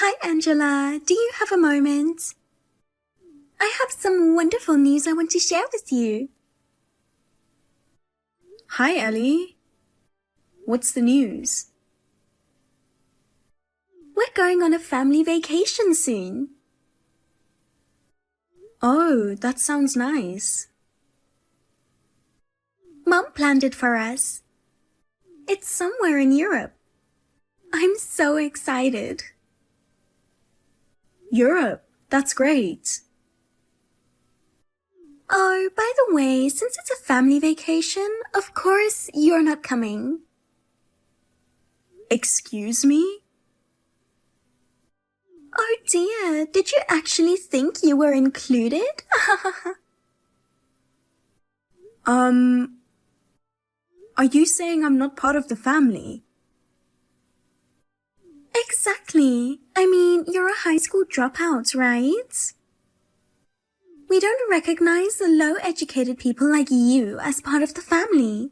Hi, Angela. Do you have a moment? I have some wonderful news I want to share with you. Hi, Ellie. What's the news? We're going on a family vacation soon. Oh, that sounds nice. Mom planned it for us. It's somewhere in Europe. I'm so excited. Europe, that's great. Oh, by the way, since it's a family vacation, of course you're not coming. Excuse me? Oh dear, did you actually think you were included? Are you saying I'm not part of the family? Exactly. I mean, you're a high school dropout, right? We don't recognize the low-educated people like you as part of the family.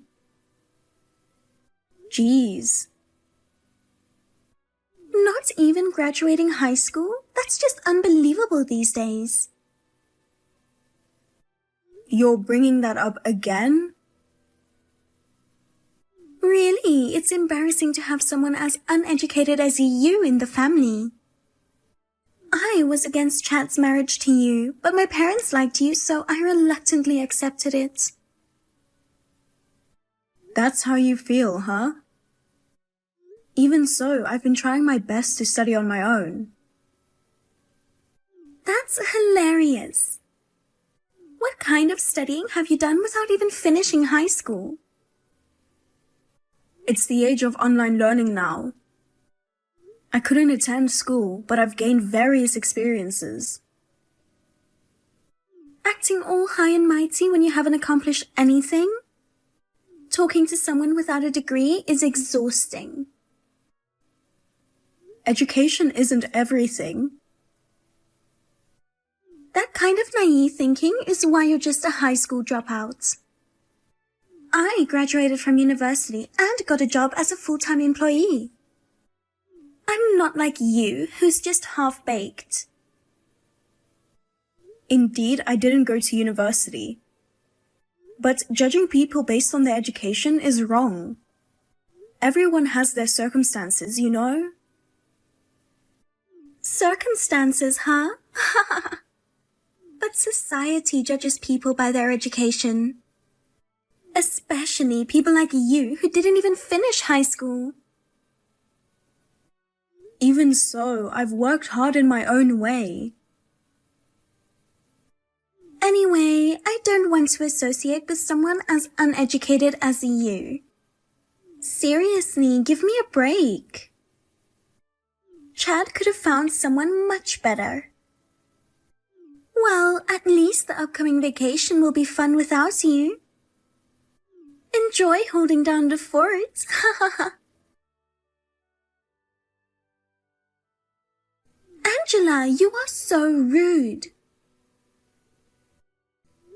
Jeez. Not even graduating high school? That's just unbelievable these days. You're bringing that up again? Really, it's embarrassing to have someone as uneducated as you in the family. I was against Chad's marriage to you, but my parents liked you, so I reluctantly accepted it. That's how you feel, huh? Even so, I've been trying my best to study on my own. That's hilarious. What kind of studying have you done without even finishing high school? It's the age of online learning now. I couldn't attend school, but I've gained various experiences. Acting all high and mighty when you haven't accomplished anything? Talking to someone without a degree is exhausting. Education isn't everything. That kind of naive thinking is why you're just a high school dropout. I graduated from university and got a job as a full-time employee. I'm not like you, who's just half-baked. Indeed, I didn't go to university. But judging people based on their education is wrong. Everyone has their circumstances, you know? Circumstances, huh? But society judges people by their education. Especially people like you who didn't even finish high school. Even so, I've worked hard in my own way. Anyway, I don't want to associate with someone as uneducated as you. Seriously, give me a break. Chad could have found someone much better. Well, at least the upcoming vacation will be fun without you. Enjoy holding down the fort. Angela, you are so rude.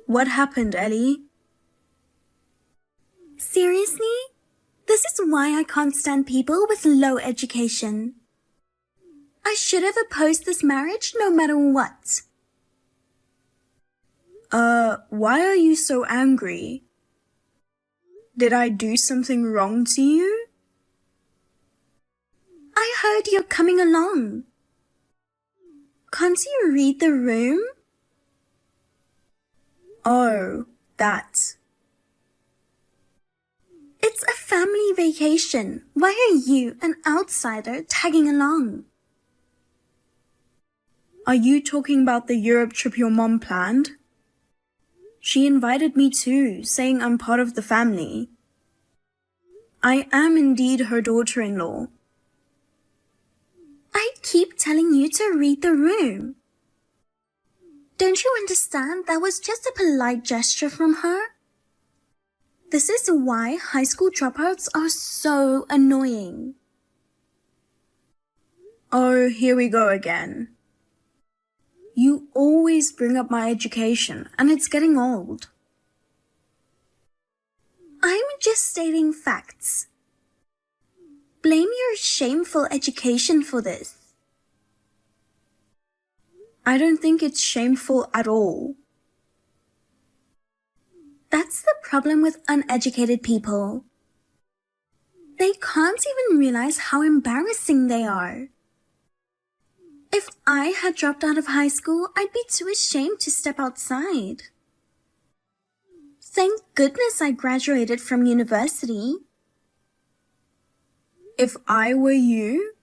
What happened, Ellie? Seriously? This is why I can't stand people with low education. I should have opposed this marriage no matter what. Why are you so angry? Did I do something wrong to you? I heard you're coming along. Can't you read the room? Oh, that. It's a family vacation. Why are you, an outsider, tagging along? Are you talking about the Europe trip your mom planned? She invited me too, saying I'm part of the family. I am indeed her daughter-in-law. I keep telling you to read the room. Don't you understand that was just a polite gesture from her? This is why high school dropouts are so annoying. Oh, here we go again. You always bring up my education, and it's getting old. I'm just stating facts. Blame your shameful education for this. I don't think it's shameful at all. That's the problem with uneducated people. They can't even realize how embarrassing they are. If I had dropped out of high school, I'd be too ashamed to step outside. Thank goodness I graduated from university. If I were you,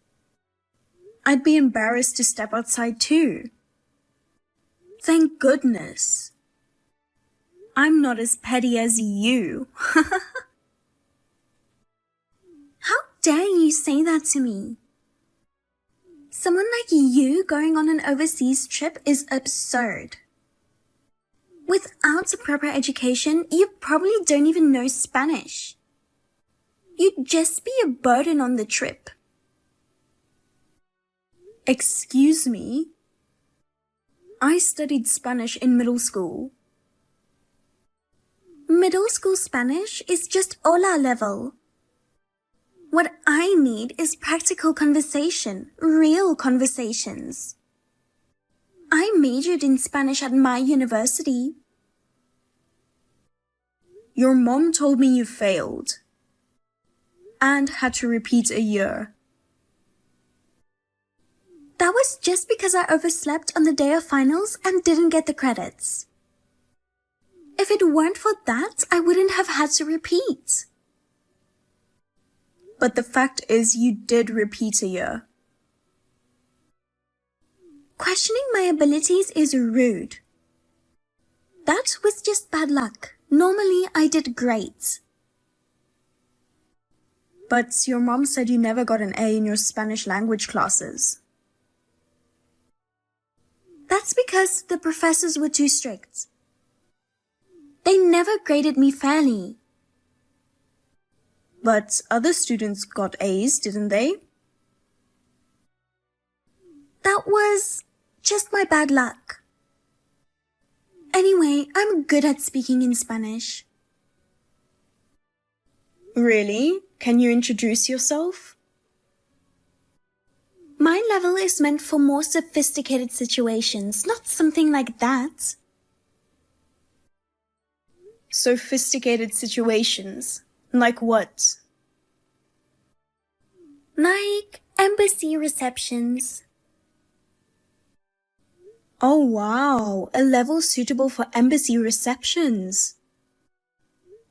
I'd be embarrassed to step outside too. Thank goodness. I'm not as petty as you. How dare you say that to me? Someone like you going on an overseas trip is absurd. Without a proper education, you probably don't even know Spanish. You'd just be a burden on the trip. Excuse me? I studied Spanish in middle school. Middle school Spanish is just hola level. What I need is practical conversation, real conversations. I majored in Spanish at my university. Your mom told me you failed and had to repeat a year. That was just because I overslept on the day of finals and didn't get the credits. If it weren't for that, I wouldn't have had to repeat. But the fact is you did repeat a year. Questioning my abilities is rude. That was just bad luck. Normally, I did great. But your mom said you never got an A in your Spanish language classes. That's because the professors were too strict. They never graded me fairly. But other students got A's, didn't they? That was just my bad luck. Anyway, I'm good at speaking in Spanish. Really? Can you introduce yourself? My level is meant for more sophisticated situations, not something like that. Sophisticated situations? Like what? Like embassy receptions. Oh wow, a level suitable for embassy receptions.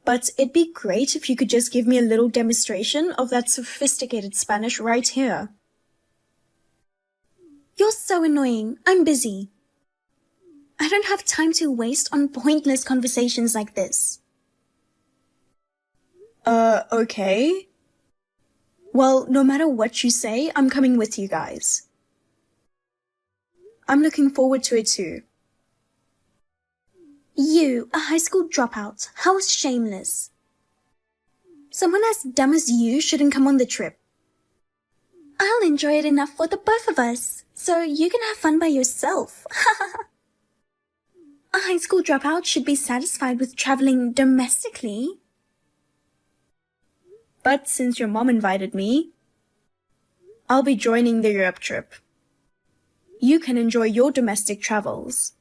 But it'd be great if you could just give me a little demonstration of that sophisticated Spanish right here. You're so annoying. I'm busy. I don't have time to waste on pointless conversations like this. Okay. Well, no matter what you say, I'm coming with you guys. I'm looking forward to it too. You, a high school dropout, how shameless. Someone as dumb as you shouldn't come on the trip. I'll enjoy it enough for the both of us, so you can have fun by yourself. A high school dropout should be satisfied with traveling domestically. But since your mom invited me, I'll be joining the Europe trip. You can enjoy your domestic travels.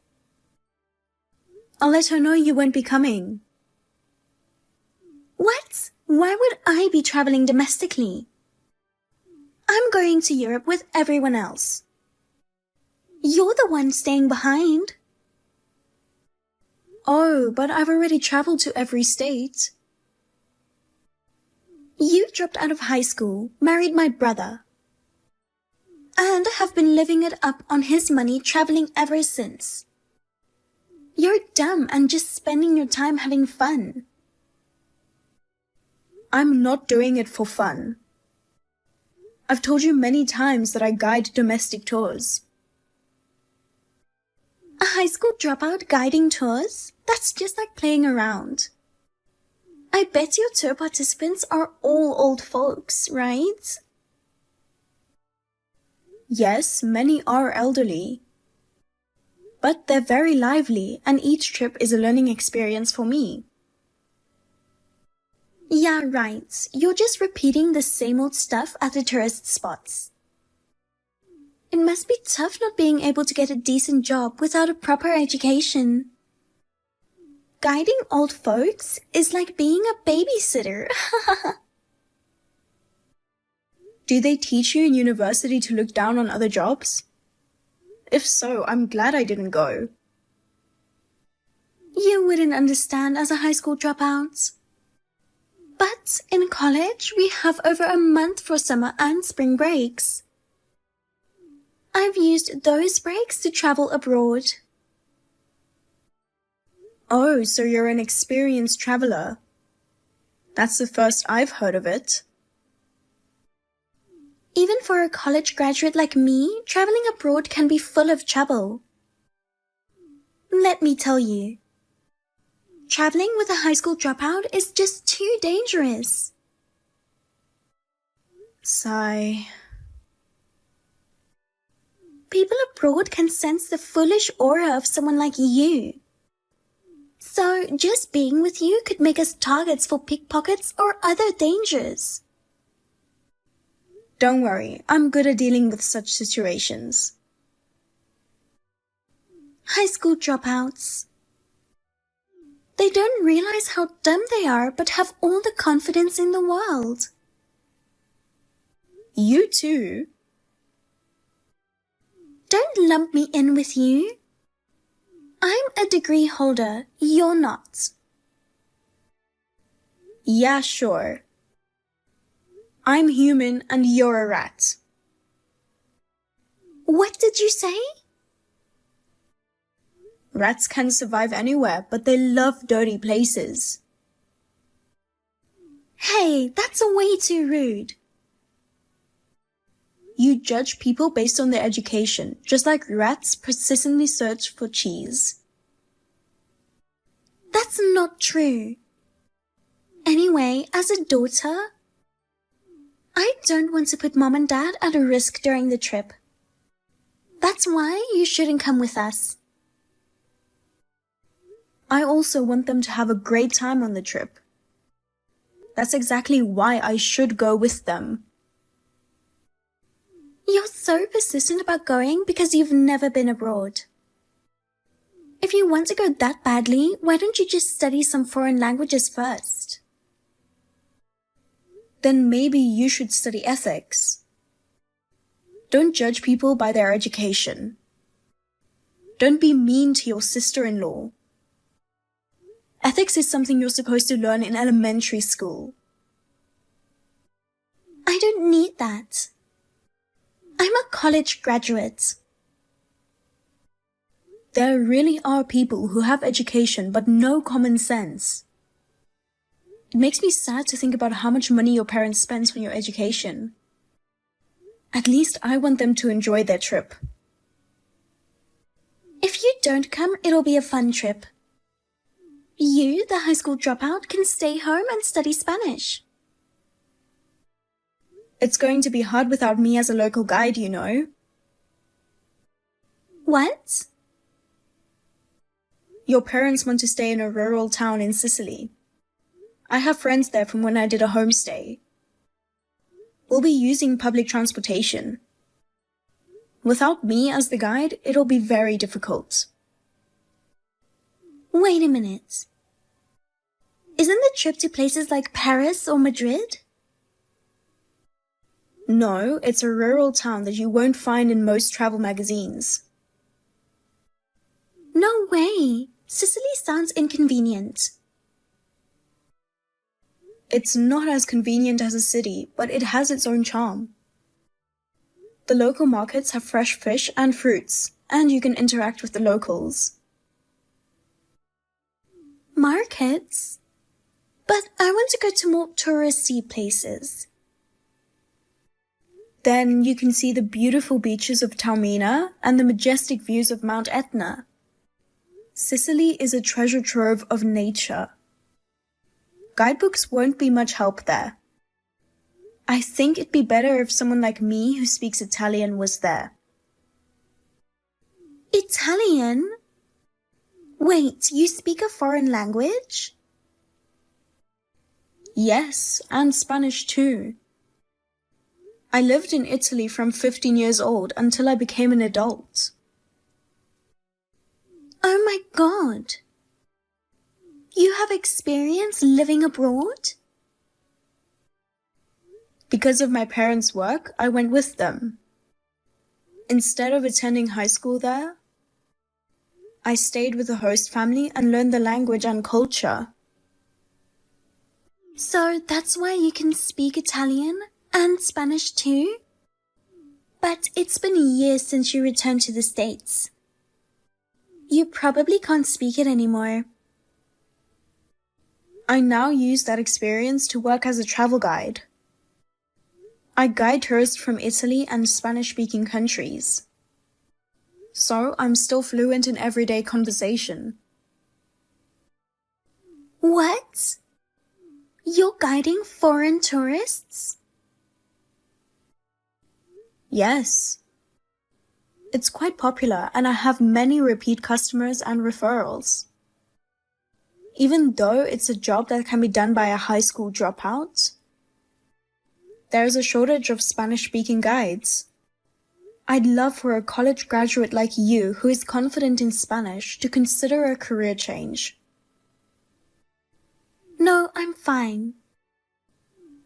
I'll let her know you won't be coming. What? Why would I be traveling domestically? I'm going to Europe with everyone else. You're the one staying behind. Oh, but I've already traveled to every state. You dropped out of high school, married my brother, and have been living it up on his money traveling ever since. You're dumb and just spending your time having fun. I'm not doing it for fun. I've told you many times that I guide domestic tours. A high school dropout guiding tours? That's just like playing around. I bet your tour participants are all old folks, right? Yes, many are elderly. But they're very lively, and each trip is a learning experience for me. Yeah, right. You're just repeating the same old stuff at the tourist spots. It must be tough not being able to get a decent job without a proper education. Guiding old folks is like being a babysitter. Do they teach you in university to look down on other jobs? If so, I'm glad I didn't go. You wouldn't understand as a high school dropout. But in college, we have over a month for summer and spring breaks. I've used those breaks to travel abroad. Oh, so you're an experienced traveler. That's the first I've heard of it. Even for a college graduate like me, traveling abroad can be full of trouble. Let me tell you, traveling with a high school dropout is just too dangerous. Sigh. People abroad can sense the foolish aura of someone like you. So just being with you could make us targets for pickpockets or other dangers. Don't worry, I'm good at dealing with such situations. High school dropouts. They don't realize how dumb they are but have all the confidence in the world. You too? Don't lump me in with you. I'm a degree holder, you're not. Yeah, sure. I'm human and you're a rat. What did you say? Rats can survive anywhere, but they love dirty places. Hey, that's way too rude. You judge people based on their education, just like rats persistently search for cheese. That's not true. Anyway, as a daughter, I don't want to put Mom and Dad at a risk during the trip. That's why you shouldn't come with us. I also want them to have a great time on the trip. That's exactly why I should go with them. You're so persistent about going because you've never been abroad. If you want to go that badly, why don't you just study some foreign languages first? Then maybe you should study ethics. Don't judge people by their education. Don't be mean to your sister-in-law. Ethics is something you're supposed to learn in elementary school. I don't need that. I'm a college graduate. There really are people who have education but no common sense. It makes me sad to think about how much money your parents spent on your education. At least I want them to enjoy their trip. If you don't come, it'll be a fun trip. You, the high school dropout, can stay home and study Spanish. It's going to be hard without me as a local guide, you know. What? Your parents want to stay in a rural town in Sicily. I have friends there from when I did a homestay. We'll be using public transportation. Without me as the guide, it'll be very difficult. Wait a minute. Isn't the trip to places like Paris or Madrid? No, it's a rural town that you won't find in most travel magazines. No way. Sicily sounds inconvenient. It's not as convenient as a city, but it has its own charm. The local markets have fresh fish and fruits, and you can interact with the locals. Markets? But I want to go to more touristy places. Then you can see the beautiful beaches of Taormina and the majestic views of Mount Etna. Sicily is a treasure trove of nature. Guidebooks won't be much help there. I think it'd be better if someone like me who speaks Italian was there. Italian? Wait, you speak a foreign language? Yes, and Spanish too. I lived in Italy from 15 years old until I became an adult. Oh my God! You have experience living abroad? Because of my parents' work, I went with them. Instead of attending high school there, I stayed with the host family and learned the language and culture. So that's why you can speak Italian and Spanish too? But it's been years since you returned to the States. You probably can't speak it anymore. I now use that experience to work as a travel guide. I guide tourists from Italy and Spanish-speaking countries. So I'm still fluent in everyday conversation. What? You're guiding foreign tourists? Yes. It's quite popular and I have many repeat customers and referrals. Even though it's a job that can be done by a high school dropout, there's a shortage of Spanish-speaking guides. I'd love for a college graduate like you who is confident in Spanish to consider a career change. No, I'm fine.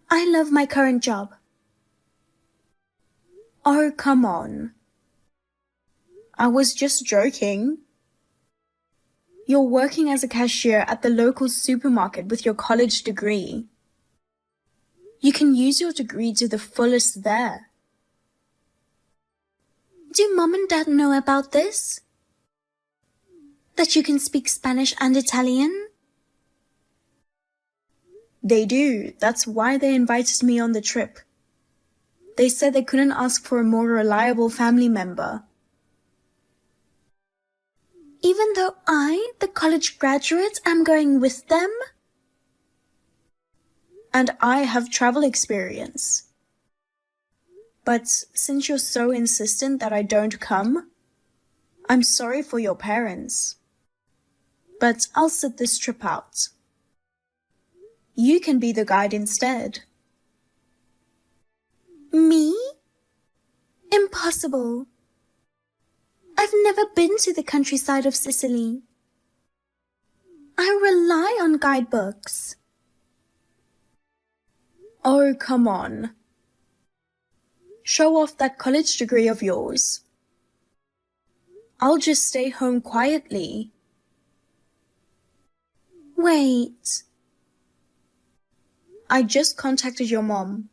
I love my current job. Oh, come on. I was just joking. You're working as a cashier at the local supermarket with your college degree. You can use your degree to the fullest there. Do Mom and Dad know about this? That you can speak Spanish and Italian? They do. That's why they invited me on the trip. They said they couldn't ask for a more reliable family member. Even though I, the college graduate, am going with them? And I have travel experience. But since you're so insistent that I don't come, I'm sorry for your parents. But I'll sit this trip out. You can be the guide instead. Me? Impossible. I've never been to the countryside of Sicily. I rely on guidebooks. Oh, come on. Show off that college degree of yours. I'll just stay home quietly. Wait. I just contacted your mom.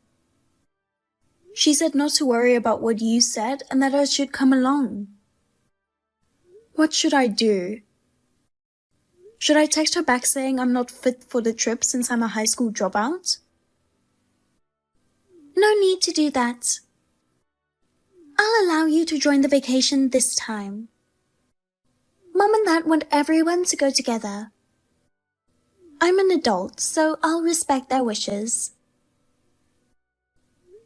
She said not to worry about what you said and that I should come along. What should I do? Should I text her back saying I'm not fit for the trip since I'm a high school dropout? No need to do that. I'll allow you to join the vacation this time. Mom and Dad want everyone to go together. I'm an adult, so I'll respect their wishes.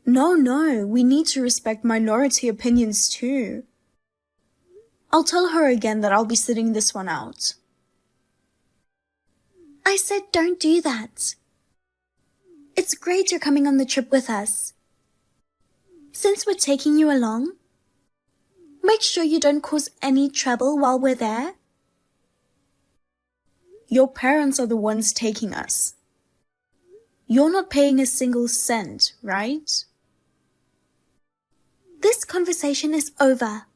No, we need to respect minority opinions too. I'll tell her again that I'll be sitting this one out. I said don't do that. It's great you're coming on the trip with us. Since we're taking you along, make sure you don't cause any trouble while we're there. Your parents are the ones taking us. You're not paying a single cent, right? This conversation is over.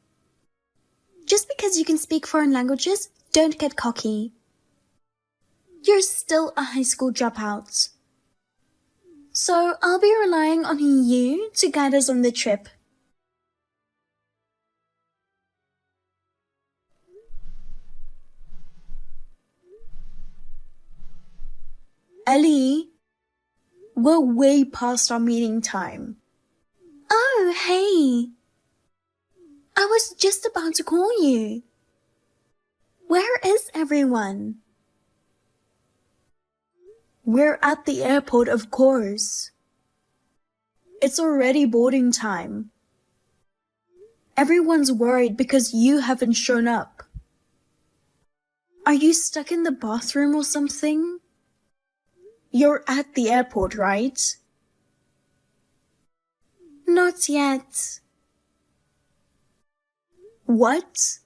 Just because you can speak foreign languages, don't get cocky. You're still a high school dropout. So I'll be relying on you to guide us on the trip. Ellie, we're way past our meeting time. Oh, hey. I was just about to call you. Where is everyone? We're at the airport, of course. It's already boarding time. Everyone's worried because you haven't shown up. Are you stuck in the bathroom or something? You're at the airport, right? Not yet. What?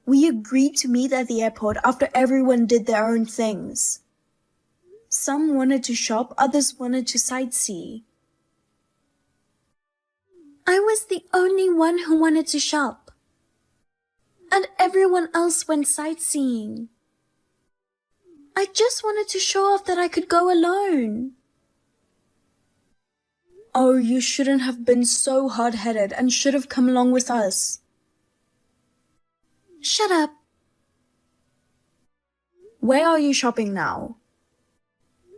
We agreed to meet at the airport after everyone did their own things. Some wanted to shop, others wanted to sightsee. I was the only one who wanted to shop. And everyone else went sightseeing. I just wanted to show off that I could go alone. Oh, you shouldn't have been so hard-headed and should have come along with us. Shut up. Where are you shopping now?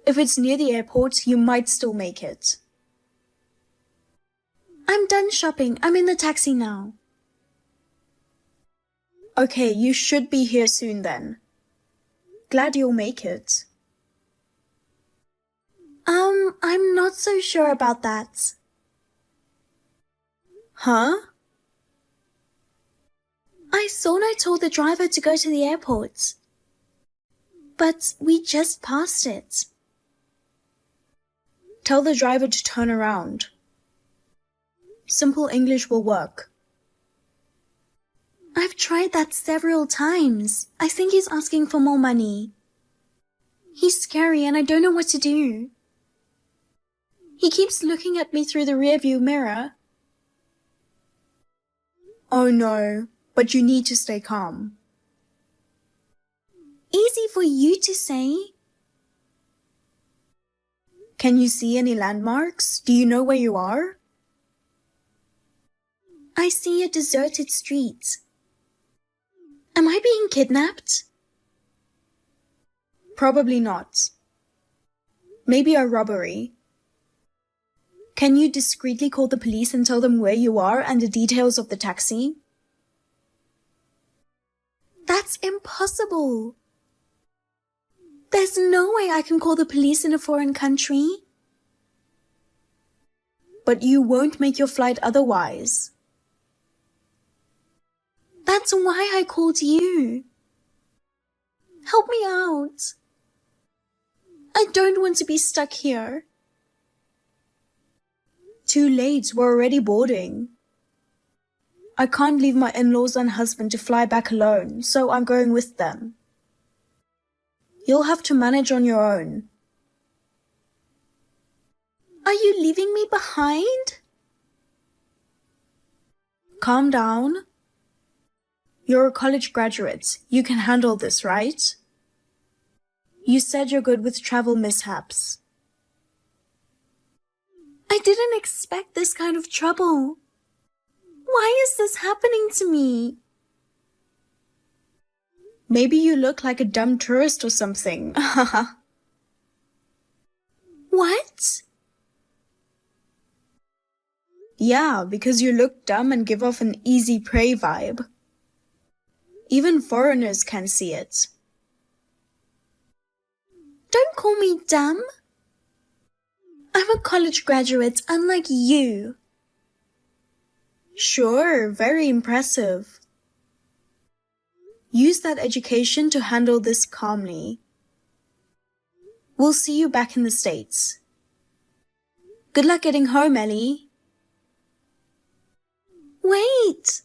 If it's near the airport, you might still make it. I'm done shopping. I'm in the taxi now. Okay, you should be here soon then. Glad you'll make it. I'm not so sure about that. Huh? I thought I told the driver to go to the airport. But we just passed it. Tell the driver to turn around. Simple English will work. I've tried that several times. I think he's asking for more money. He's scary and I don't know what to do. He keeps looking at me through the rearview mirror. Oh no, but you need to stay calm. Easy for you to say. Can you see any landmarks? Do you know where you are? I see a deserted street. Am I being kidnapped? Probably not. Maybe a robbery. Can you discreetly call the police and tell them where you are and the details of the taxi? That's impossible. There's no way I can call the police in a foreign country. But you won't make your flight otherwise. That's why I called you. Help me out. I don't want to be stuck here. Too late, we're already boarding. I can't leave my in-laws and husband to fly back alone, so I'm going with them. You'll have to manage on your own. Are you leaving me behind? Calm down. You're a college graduate. You can handle this, right? You said you're good with travel mishaps. I didn't expect this kind of trouble. Why is this happening to me? Maybe you look like a dumb tourist or something. What? Yeah, because you look dumb and give off an easy prey vibe. Even foreigners can see it. Don't call me dumb. I'm a college graduate, unlike you. Sure, very impressive. Use that education to handle this calmly. We'll see you back in the States. Good luck getting home, Ellie. Wait!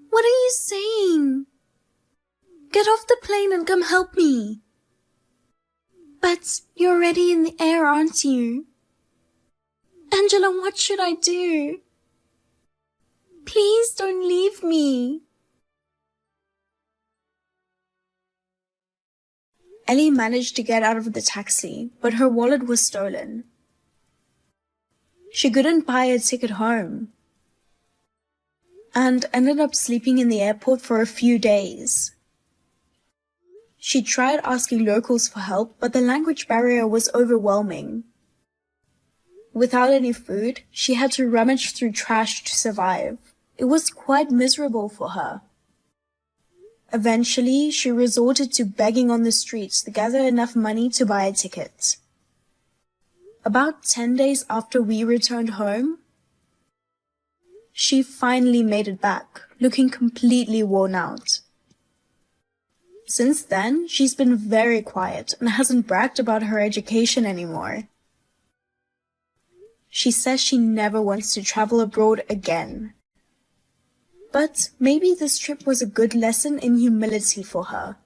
What are you saying? Get off the plane and come help me. But you're already in the air, aren't you? Angela, what should I do? Please don't leave me. Ellie managed to get out of the taxi, but her wallet was stolen. She couldn't buy a ticket home and ended up sleeping in the airport for a few days. She tried asking locals for help, but the language barrier was overwhelming. Without any food, she had to rummage through trash to survive. It was quite miserable for her. Eventually, she resorted to begging on the streets to gather enough money to buy a ticket. About 10 days after we returned home, she finally made it back, looking completely worn out. Since then, she's been very quiet and hasn't bragged about her education anymore. She says she never wants to travel abroad again. But maybe this trip was a good lesson in humility for her.